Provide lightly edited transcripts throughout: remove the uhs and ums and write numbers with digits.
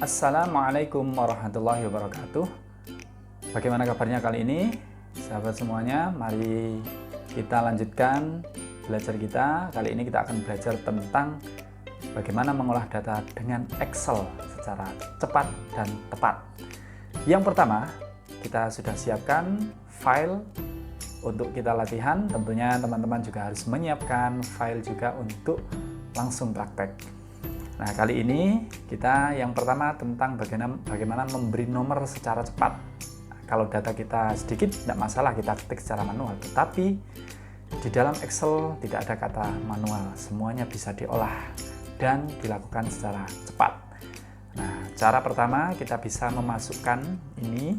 Assalamualaikum warahmatullahi wabarakatuh. Bagaimana kabarnya kali ini, sahabat semuanya? Mari kita lanjutkan belajar kita. Kali ini kita akan belajar tentang bagaimana mengolah data dengan Excel secara cepat dan tepat. Yang pertama, kita sudah siapkan file untuk kita latihan. Tentunya teman-teman juga harus menyiapkan file juga untuk langsung praktek. Nah, kali ini kita yang pertama tentang bagaimana memberi nomor secara cepat. Nah, kalau data kita sedikit tidak masalah kita ketik secara manual, tetapi di dalam Excel tidak ada kata manual, semuanya bisa diolah dan dilakukan secara cepat. Nah, cara pertama kita bisa memasukkan ini,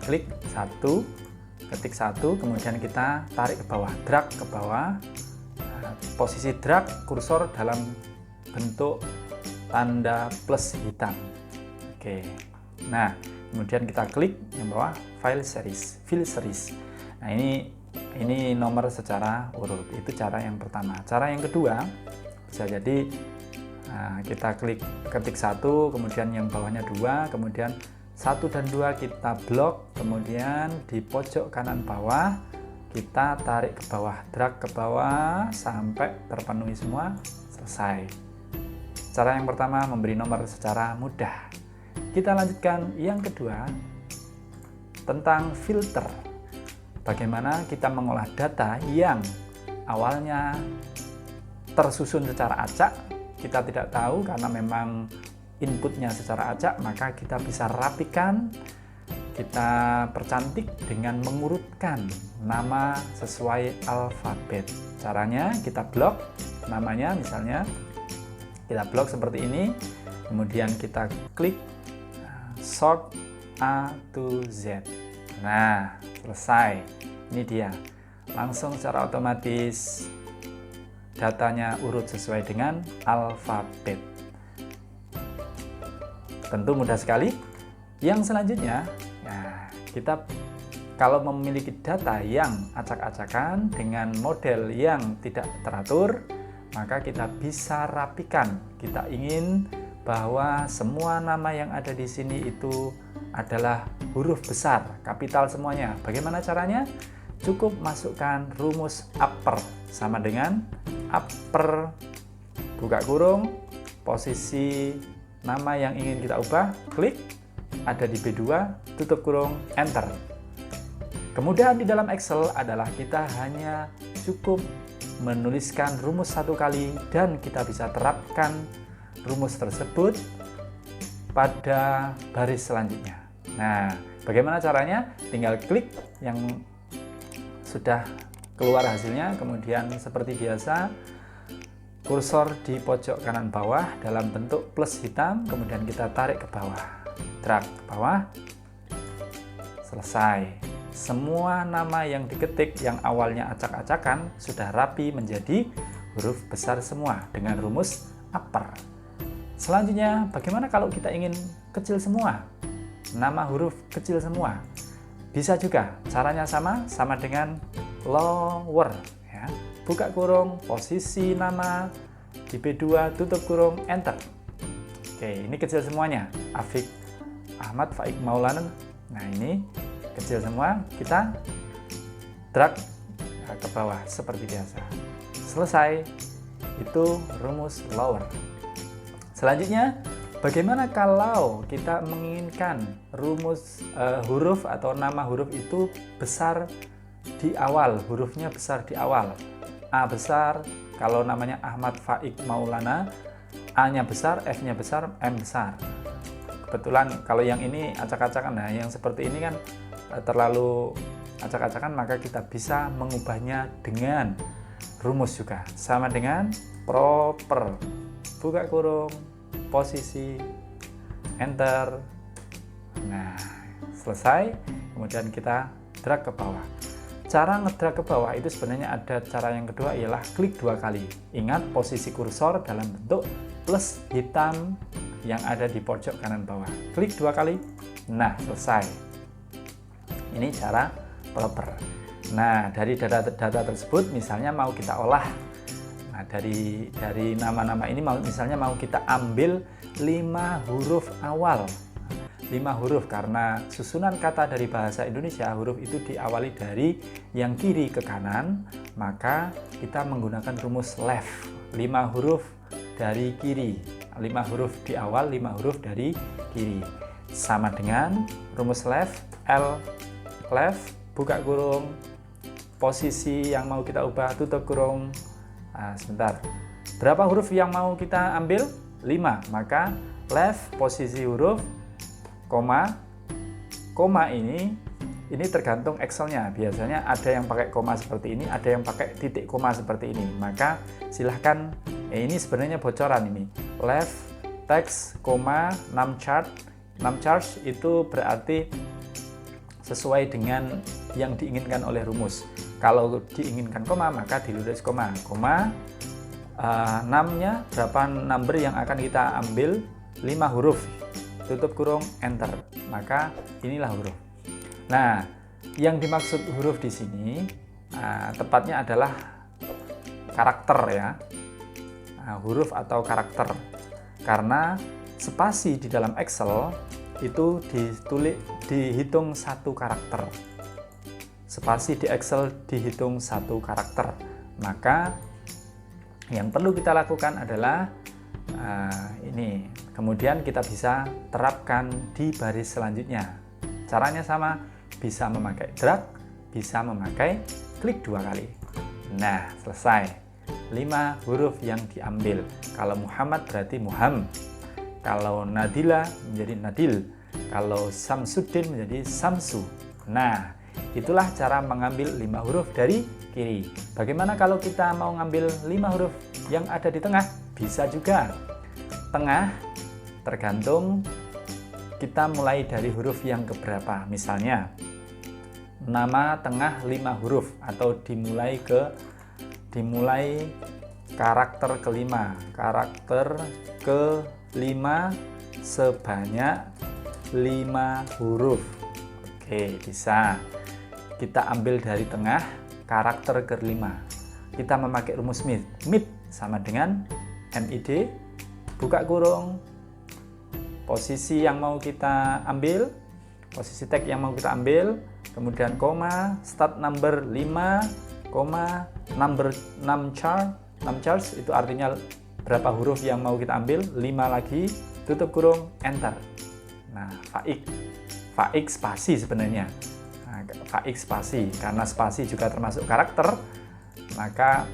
klik satu, ketik satu, kemudian kita tarik ke bawah, drag ke bawah. Posisi drag kursor dalam bentuk tanda plus hitam. Oke. Nah, kemudian kita klik yang bawah file series. Nah, ini nomor secara urut. Itu cara yang pertama. Cara yang kedua bisa jadi kita ketik satu, kemudian yang bawahnya dua, kemudian 1 dan 2 kita blok, kemudian di pojok kanan bawah kita tarik ke bawah, drag ke bawah sampai terpenuhi semua, selesai. Cara yang pertama memberi nomor secara mudah. Kita lanjutkan yang kedua tentang filter. Bagaimana kita mengolah data yang awalnya tersusun secara acak, kita tidak tahu karena memang inputnya secara acak, maka kita bisa rapikan, kita percantik dengan mengurutkan nama sesuai alfabet. Caranya kita blok namanya, misalnya kita blok seperti ini, kemudian kita klik sort A to Z. Nah, selesai. Ini dia. Langsung secara otomatis datanya urut sesuai dengan alfabet. Tentu mudah sekali. Yang selanjutnya, kita kalau memiliki data yang acak-acakan dengan model yang tidak teratur, maka kita bisa rapikan. Kita ingin bahwa semua nama yang ada di sini itu adalah huruf besar, kapital semuanya. Bagaimana caranya? Cukup masukkan rumus upper sama dengan upper buka kurung, posisi nama yang ingin kita ubah, klik, ada di B2, tutup kurung, enter. Kemudian di dalam Excel adalah kita hanya cukup menuliskan rumus satu kali dan kita bisa terapkan rumus tersebut pada baris selanjutnya. Nah, bagaimana caranya? Tinggal klik yang sudah keluar hasilnya, kemudian seperti biasa kursor di pojok kanan bawah dalam bentuk plus hitam, kemudian kita tarik ke bawah, drag ke bawah, selesai. Semua nama yang diketik yang awalnya acak-acakan sudah rapi menjadi huruf besar semua dengan rumus upper. Selanjutnya, bagaimana kalau kita ingin kecil semua? Nama huruf kecil semua. Bisa juga, caranya sama dengan lower. Ya. Buka kurung, posisi nama, di B2, tutup kurung, enter. Oke, ini kecil semuanya. Afiq Ahmad Faik Maulana. Nah, ini kecil semua, kita drag ke bawah seperti biasa. Selesai. Itu rumus lower. Selanjutnya, bagaimana kalau kita menginginkan rumus huruf atau nama huruf itu besar di awal, hurufnya besar di awal. A besar, kalau namanya Ahmad Faik Maulana, A-nya besar, F-nya besar, M besar. Kebetulan kalau yang ini acak-acakan, nah yang seperti ini kan terlalu acak-acakan, maka kita bisa mengubahnya dengan rumus juga sama dengan proper, buka kurung, posisi, enter. Nah, selesai. Kemudian kita drag ke bawah. Cara ngedrag ke bawah itu sebenarnya ada cara yang kedua, ialah klik 2 kali. Ingat posisi kursor dalam bentuk plus hitam yang ada di pojok kanan bawah. Klik 2 kali. Nah, selesai. Ini cara proper. Nah, dari data tersebut misalnya mau kita olah. Nah, dari nama-nama ini misalnya mau kita ambil 5 huruf awal. 5 huruf karena susunan kata dari bahasa Indonesia, huruf itu diawali dari yang kiri ke kanan, maka kita menggunakan rumus left. 5 huruf dari kiri, 5 huruf di awal, 5 huruf dari kiri. Sama dengan rumus left, L left, buka kurung, posisi yang mau kita ubah, tutup kurung. Sebentar, berapa huruf yang mau kita ambil? 5, maka left, posisi huruf, koma ini tergantung Excelnya. Biasanya ada yang pakai koma seperti ini, ada yang pakai titik koma seperti ini. Maka silahkan, ini sebenarnya bocoran ini. Left text, koma, num charge itu berarti sesuai dengan yang diinginkan oleh rumus. Kalau diinginkan koma, maka ditulis koma. Numnya berapa number yang akan kita ambil? 5 huruf. Tutup kurung, enter. Maka inilah huruf. Nah, yang dimaksud huruf di sini tepatnya adalah karakter ya. Huruf atau karakter. Karena spasi di dalam Excel itu dihitung 1 karakter. Spasi di Excel dihitung 1 karakter. Maka yang perlu kita lakukan adalah ini. Kemudian kita bisa terapkan di baris selanjutnya. Caranya sama, bisa memakai drag, bisa memakai klik 2 kali. Nah, selesai. 5 huruf yang diambil. Kalau Muhammad berarti Muham. Kalau Nadila menjadi Nadil. Kalau Samsuddin menjadi Samsu. Nah, itulah cara mengambil 5 huruf dari kiri. Bagaimana kalau kita mau ngambil 5 huruf yang ada di tengah? Bisa juga. Tengah tergantung kita mulai dari huruf yang keberapa. Misalnya, nama tengah 5 huruf atau dimulai karakter kelima. Karakter kelima sebanyak 5 huruf. Oke, bisa. Kita ambil dari tengah karakter kelima. Kita memakai rumus MID sama dengan MID, buka kurung, posisi yang mau kita ambil, posisi tag yang mau kita ambil, kemudian koma, start number 5, koma, number 6 charge, itu artinya berapa huruf yang mau kita ambil, 5 lagi, tutup kurung, enter. Nah, faik spasi sebenarnya. Faik spasi, karena spasi juga termasuk karakter, maka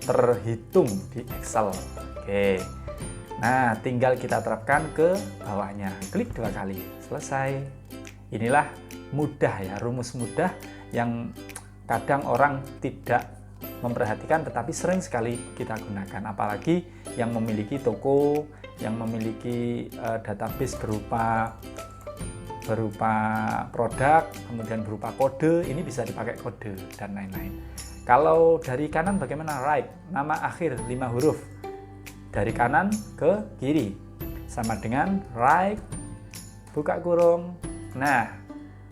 terhitung di Excel. Oke. Nah, tinggal kita terapkan ke bawahnya. Klik 2 kali. Selesai. Inilah mudah ya, rumus mudah yang kadang orang tidak memperhatikan tetapi sering sekali kita gunakan. Apalagi yang memiliki toko, yang memiliki database berupa produk, kemudian berupa kode, ini bisa dipakai kode dan lain-lain. Kalau dari kanan bagaimana? Right, nama akhir 5 huruf. Dari kanan ke kiri. Sama dengan right, buka kurung. Nah,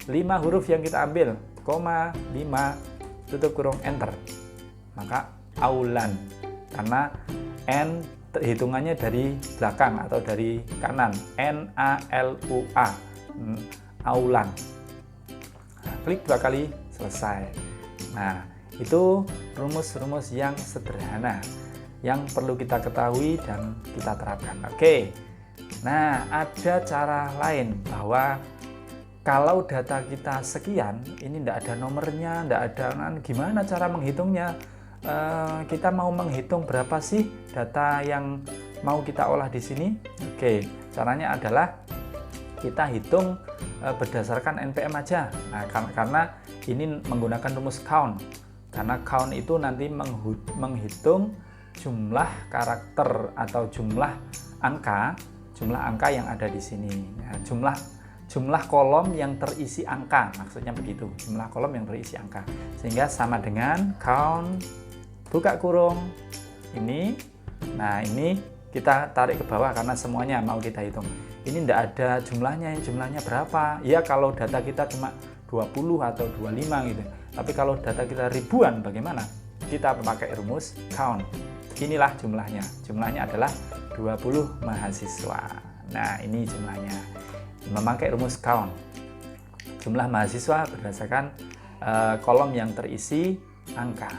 5 huruf yang kita ambil, koma, 5, tutup kurung, enter. Maka aulan. Karena N hitungannya dari belakang atau dari kanan. N-A-L-U-A. Aulan. Nah, klik 2 kali, selesai. Nah, itu rumus-rumus yang sederhana yang perlu kita ketahui dan kita terapkan. Oke. Nah, ada cara lain bahwa kalau data kita sekian, ini tidak ada nomornya, tidak ada, gimana cara menghitungnya? Kita mau menghitung berapa sih data yang mau kita olah di sini? Oke, caranya adalah kita hitung berdasarkan NPM aja. Nah, karena ini menggunakan rumus count. Karena count itu nanti menghitung jumlah karakter atau jumlah angka yang ada di sini. Ya, jumlah kolom yang terisi angka, maksudnya begitu. Jumlah kolom yang terisi angka. Sehingga sama dengan count, buka kurung, ini. Nah, ini kita tarik ke bawah karena semuanya mau kita hitung. Ini tidak ada jumlahnya berapa. Ya, kalau data kita cuma 20 atau 25 gitu. Tapi kalau data kita ribuan bagaimana? Kita memakai rumus count. inilah jumlahnya. Jumlahnya adalah 20 mahasiswa. Nah, ini jumlahnya. Memakai rumus count. Jumlah mahasiswa berdasarkan kolom yang terisi angka.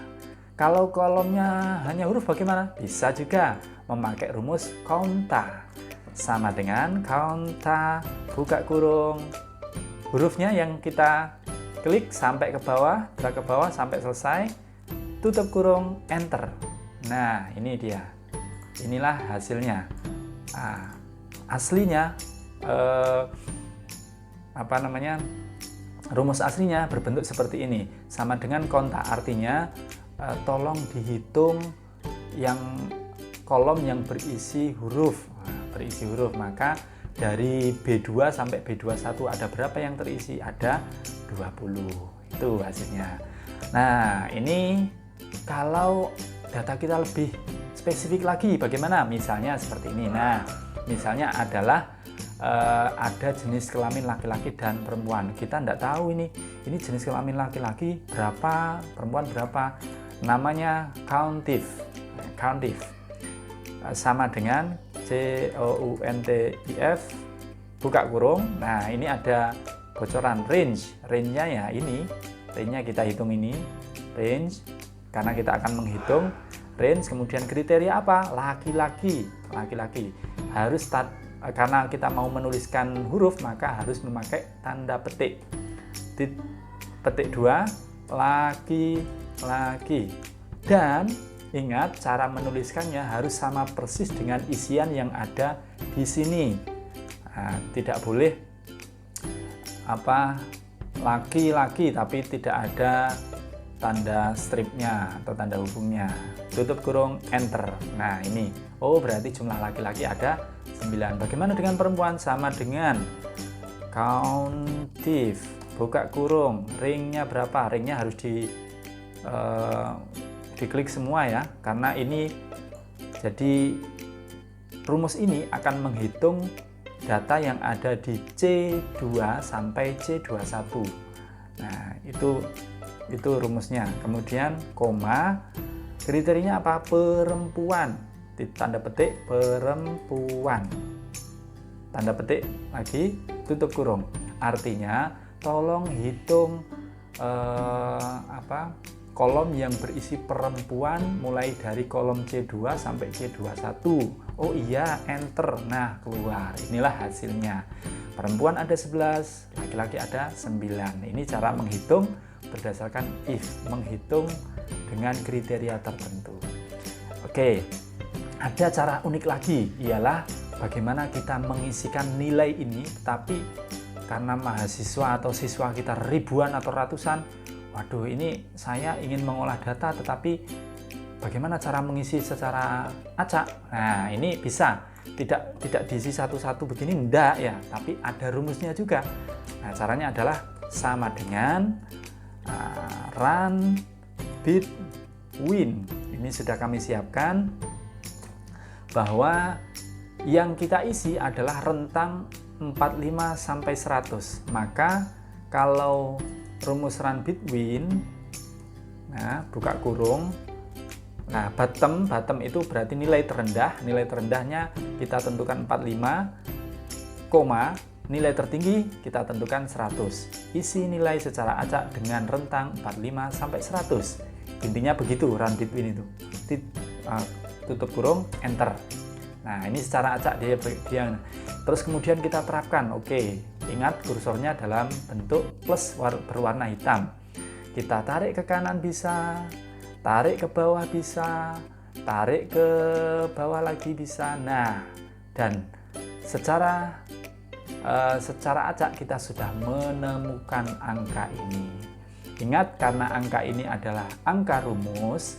Kalau kolomnya hanya huruf bagaimana? Bisa juga memakai rumus counta. Sama dengan counta, buka kurung. Hurufnya yang kita klik sampai ke bawah, drag ke bawah sampai selesai, tutup kurung, enter. Nah, ini dia. Inilah hasilnya. Aslinya rumus aslinya berbentuk seperti ini, sama dengan konta. Artinya tolong dihitung yang kolom yang berisi huruf. Maka dari B2 sampai B21 ada berapa yang terisi? Ada 20. Itu hasilnya. Nah, ini kalau data kita lebih spesifik lagi bagaimana? Misalnya seperti ini. Nah, misalnya adalah ada jenis kelamin laki-laki dan perempuan. Kita tidak tahu ini jenis kelamin laki-laki berapa, perempuan berapa. Namanya countif. Sama dengan COUNTIF, buka kurung. Nah, ini ada bocoran range-nya ya, ini range-nya kita hitung, ini range karena kita akan menghitung range. Kemudian kriteria apa? Laki-laki harus karena kita mau menuliskan huruf maka harus memakai tanda petik. Petik 2, laki-laki. Dan ingat, cara menuliskannya harus sama persis dengan isian yang ada di sini. Nah, tidak boleh laki-laki tapi tidak ada tanda stripnya atau tanda hubungnya. Tutup kurung, enter. Nah, ini. Oh, berarti jumlah laki-laki ada 9. Bagaimana dengan perempuan? Sama dengan countif. Buka kurung. Ringnya berapa? Ringnya harus diklik semua ya, karena ini jadi rumus ini akan menghitung data yang ada di C2 sampai C21. Nah, itu rumusnya. Kemudian koma, kriterianya apa? Perempuan. Tanda petik perempuan. Tanda petik lagi, tutup kurung. Artinya tolong hitung kolom yang berisi perempuan mulai dari kolom C2 sampai C21. Oh iya, enter. Nah, keluar. Inilah hasilnya. Perempuan ada 11, laki-laki ada 9. Ini cara menghitung berdasarkan if, menghitung dengan kriteria tertentu. Oke, ada cara unik lagi, ialah bagaimana kita mengisikan nilai ini, tetapi karena mahasiswa atau siswa kita ribuan atau ratusan, waduh, ini saya ingin mengolah data tetapi bagaimana cara mengisi secara acak? Nah, ini bisa tidak diisi satu-satu begini, enggak ya, tapi ada rumusnya juga. Nah, caranya adalah sama dengan run between. Ini sudah kami siapkan bahwa yang kita isi adalah rentang 45 sampai 100. Maka kalau rumus run between, nah, buka kurung, nah, bottom itu berarti nilai terendah. Nilai terendahnya kita tentukan 45, koma, nilai tertinggi kita tentukan 100. Isi nilai secara acak dengan rentang 45 sampai 100. Intinya begitu run between itu. Tutup kurung, enter. Nah, ini secara acak dia. Terus kemudian kita terapkan. Oke, ingat kursornya dalam bentuk plus berwarna hitam. Kita tarik ke kanan bisa, tarik ke bawah bisa, tarik ke bawah lagi bisa. Nah, dan secara acak kita sudah menemukan angka ini. Ingat, karena angka ini adalah angka rumus,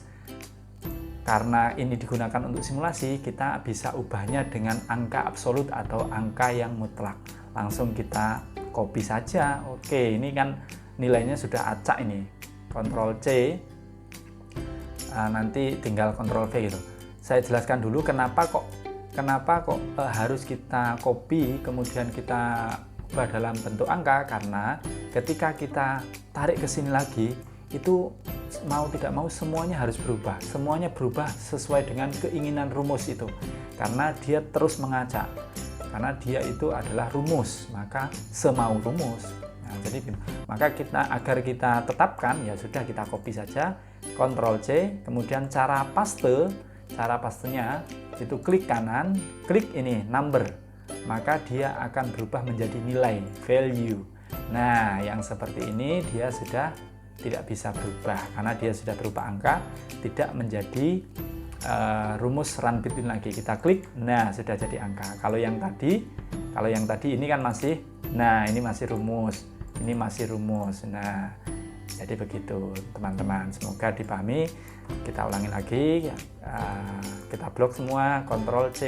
karena ini digunakan untuk simulasi, kita bisa ubahnya dengan angka absolut atau angka yang mutlak. Langsung kita copy saja. Oke, ini kan nilainya sudah acak ini. Ctrl C, nanti tinggal Ctrl V gitu. Saya jelaskan dulu kenapa kok harus kita copy kemudian kita ubah dalam bentuk angka, karena ketika kita tarik ke sini lagi itu mau tidak mau semuanya harus berubah. Semuanya berubah sesuai dengan keinginan rumus itu. Karena dia terus mengacak. Karena dia itu adalah rumus, maka semau rumus. Nah, jadi maka agar kita tetapkan, ya sudah kita copy saja, Ctrl C, kemudian cara pastenya itu klik kanan, klik ini number, maka dia akan berubah menjadi nilai, value. Nah, yang seperti ini dia sudah tidak bisa berubah karena dia sudah berupa angka, tidak menjadi rumus run between lagi. Kita klik, nah sudah jadi angka. Kalau yang tadi ini kan masih, nah ini masih rumus, ini masih rumus. Nah, jadi begitu teman-teman. Semoga dipahami. Kita ulangi lagi. Kita blok semua, Ctrl C,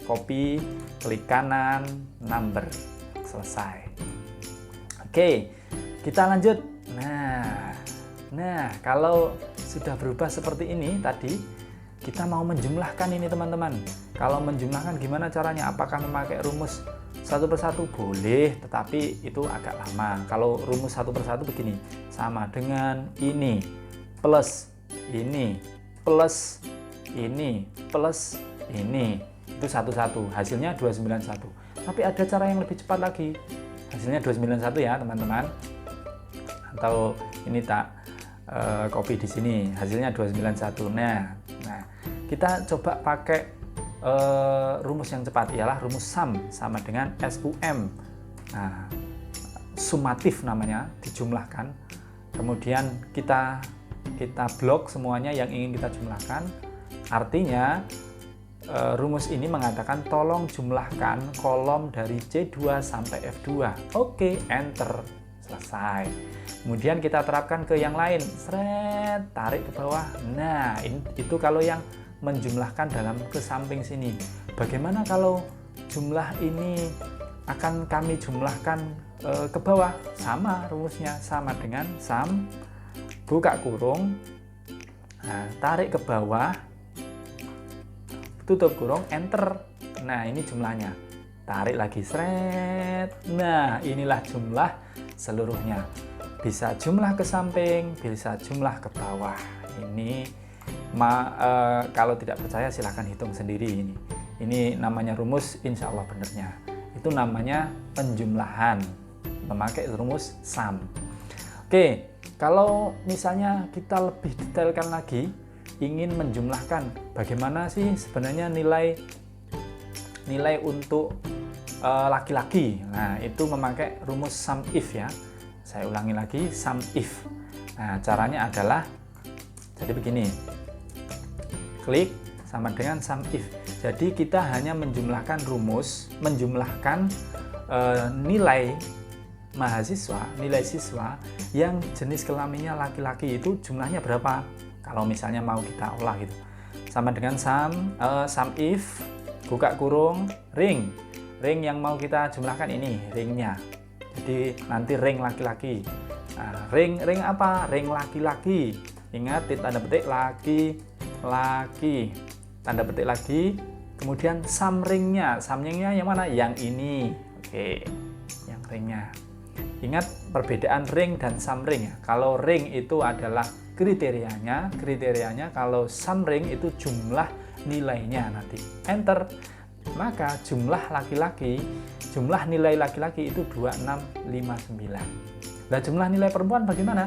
copy, klik kanan, number, selesai. Oke, kita lanjut. Nah, kalau sudah berubah seperti ini tadi, kita mau menjumlahkan ini teman-teman. Kalau menjumlahkan gimana caranya? Apakah memakai rumus satu persatu? Boleh, tetapi itu agak lama. Kalau rumus satu persatu begini, sama dengan ini plus ini plus ini plus ini, itu satu-satu, hasilnya 291. Tapi ada cara yang lebih cepat lagi, hasilnya 291 ya teman-teman. Atau ini tak copy di sini, hasilnya 291. Nah, kita coba pakai rumus yang cepat, ialah rumus sum sama dengan SUM. Nah, sumatif namanya, dijumlahkan. Kemudian kita blok semuanya yang ingin kita jumlahkan. Artinya rumus ini mengatakan tolong jumlahkan kolom dari C2 sampai F2. Oke, enter, selesai. Kemudian kita terapkan ke yang lain, seret, tarik ke bawah. Nah, itu kalau yang menjumlahkan dalam ke samping sini. Bagaimana kalau jumlah ini akan kami jumlahkan ke bawah? Sama rumusnya, sama dengan sum, buka kurung, nah, tarik ke bawah, tutup kurung, enter. Nah, ini jumlahnya. Tarik lagi, seret. Nah, inilah jumlah seluruhnya. Bisa jumlah ke samping, bisa jumlah ke bawah. Ini kalau tidak percaya silahkan hitung sendiri ini. Ini namanya rumus, insya Allah benernya. Itu namanya penjumlahan, memakai rumus sum. Oke, kalau misalnya kita lebih detailkan lagi, ingin menjumlahkan bagaimana sih sebenarnya nilai untuk laki-laki. Nah, itu memakai rumus sum if ya. Saya ulangi lagi, sum if. Nah, caranya adalah jadi begini. Klik sama dengan sum if. Jadi kita hanya menjumlahkan rumus, menjumlahkan nilai mahasiswa, nilai siswa yang jenis kelaminnya laki-laki itu jumlahnya berapa? Kalau misalnya mau kita olah gitu. Sama dengan sum if, buka kurung, ring. Ring yang mau kita jumlahkan ini, ringnya. Jadi nanti ring laki-laki. Nah, ring apa? Ring laki-laki. Ingat tanda petik laki-laki. Tanda petik lagi. Kemudian sum ringnya. Sum ringnya yang mana? Yang ini. Oke. Yang ringnya. Ingat perbedaan ring dan sum ring ya. Kalau ring itu adalah kriterianya kalau sum ring itu jumlah nilainya nanti. Enter. Maka jumlah nilai laki-laki itu 2659. Nah, jumlah nilai perempuan bagaimana?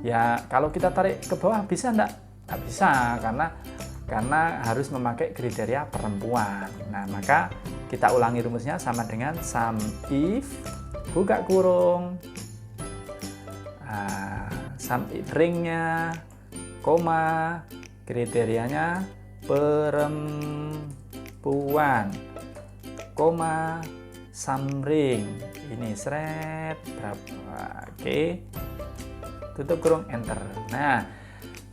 Ya, kalau kita tarik ke bawah bisa enggak? Nggak bisa, karena harus memakai kriteria perempuan. Nah, maka kita ulangi rumusnya sama dengan sum if, buka kurung, sum if ringnya, koma, kriterianya perempuan, koma, sum ring ini seret berapa? Oke, tutup kurung, enter. Nah,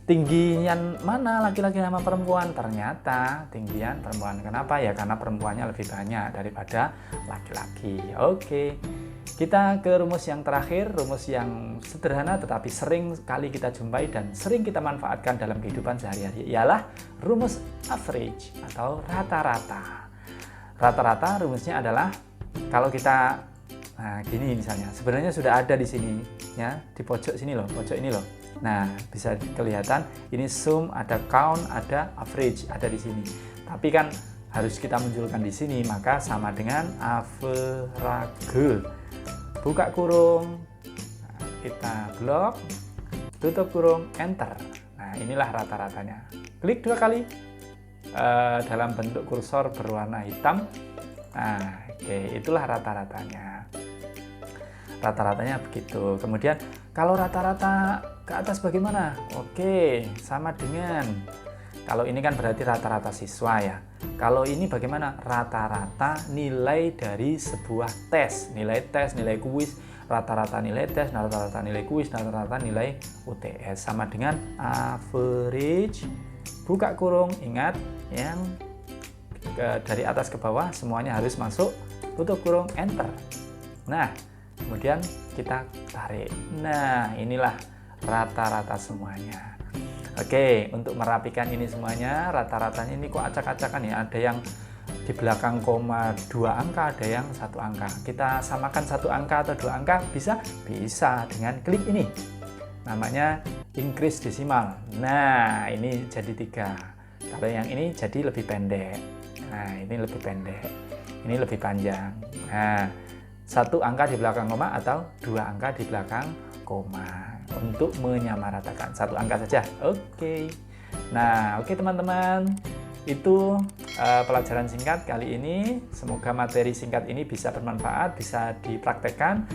tinggian mana laki-laki sama perempuan? Ternyata tinggian perempuan. Kenapa ya? Karena perempuannya lebih banyak daripada laki-laki. Oke, kita ke rumus yang terakhir, rumus yang sederhana tetapi sering kali kita jumpai dan sering kita manfaatkan dalam kehidupan sehari-hari, ialah rumus average atau rata-rata. Rata-rata rumusnya adalah kalau kita, nah gini misalnya, sebenarnya sudah ada di sini ya, di pojok sini loh, pojok ini loh. Nah, bisa kelihatan ini sum, ada count, ada average, ada di sini. Tapi kan harus kita munculkan di sini, maka sama dengan average. Buka kurung, nah, kita blok, tutup kurung, enter. Nah, inilah rata-ratanya. Klik 2 kali dalam bentuk kursor berwarna hitam. Nah, oke, itulah rata-ratanya. Rata-ratanya begitu. Kemudian kalau rata-rata ke atas bagaimana? Oke, sama dengan, kalau ini kan berarti rata-rata siswa ya. Kalau ini bagaimana? Rata-rata nilai dari sebuah tes, nilai kuis, rata-rata nilai tes, rata-rata nilai kuis, rata-rata nilai UTS, sama dengan average. Buka kurung, ingat yang dari atas ke bawah semuanya harus masuk, tutup kurung, enter. Nah, kemudian kita tarik. Nah, inilah rata-rata semuanya. Oke, untuk merapikan ini semuanya, rata-ratanya ini kok acak-acakan ya. Ada yang di belakang koma 2 angka, ada yang 1 angka. Kita samakan 1 angka atau 2 angka, bisa? Bisa dengan klik ini. Namanya increase desimal. Nah, ini jadi 3. Kalau yang ini jadi lebih pendek. Nah, ini lebih pendek. Ini lebih panjang. Nah, 1 angka di belakang koma atau 2 angka di belakang koma untuk menyamaratakan. 1 angka saja. Oke. Nah, oke teman-teman. Itu pelajaran singkat kali ini. Semoga materi singkat ini bisa bermanfaat, bisa dipraktekkan.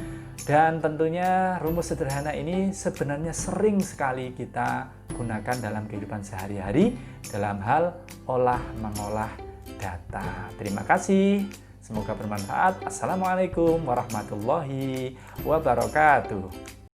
Dan tentunya rumus sederhana ini sebenarnya sering sekali kita gunakan dalam kehidupan sehari-hari dalam hal olah-mengolah data. Terima kasih. Semoga bermanfaat. Assalamualaikum warahmatullahi wabarakatuh.